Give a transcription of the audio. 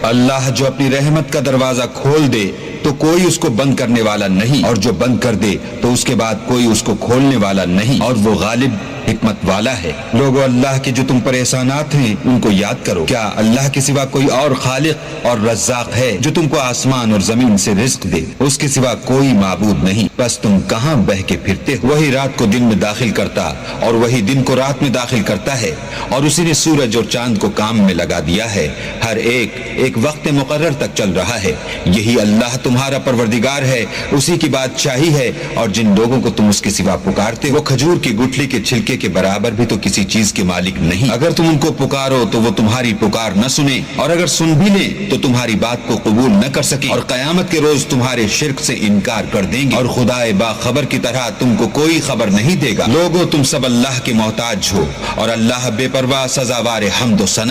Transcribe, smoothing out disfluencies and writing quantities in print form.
اللہ جو اپنی رحمت کا دروازہ کھول دے تو کوئی اس کو بند کرنے والا نہیں، اور جو بند کر دے تو اس کے بعد کوئی اس کو کھولنے والا نہیں، اور وہ غالب حکمت والا ہے۔ لوگو، اللہ کے جو تم پر احسانات ہیں ان کو یاد کرو۔ کیا اللہ کے سوا کوئی اور خالق اور رزاق ہے جو تم کو آسمان اور زمین سے رزق دے؟ اس کے سوا کوئی معبود نہیں، بس تم کہاں بہ کے پھرتے ہو؟ وہی رات کو دن میں داخل کرتا اور وہی دن کو رات میں داخل کرتا ہے، اور اسی نے سورج اور چاند کو کام میں لگا دیا ہے، ہر ایک وقت مقرر تک چل رہا ہے۔ یہی اللہ تمہارا پروردگار ہے، اسی کی بادشاہی ہے، اور جن لوگوں کو تم اس کے سوا پکارتے وہ کھجور کی گٹھلی کے چھلکے کے برابر بھی تو کسی چیز کے مالک نہیں۔ اگر تم ان کو پکارو تو وہ تمہاری پکار نہ سنیں، اور اگر سن بھی لیں تو تمہاری بات کو قبول نہ کر سکیں، اور قیامت کے روز تمہارے شرک سے انکار کر دیں گے، اور خدائے باخبر کی طرح تم کو کوئی خبر نہیں دے گا۔ لوگو، تم سب اللہ کے محتاج ہو، اور اللہ بے پرواہ سزاوار حمد و ثنا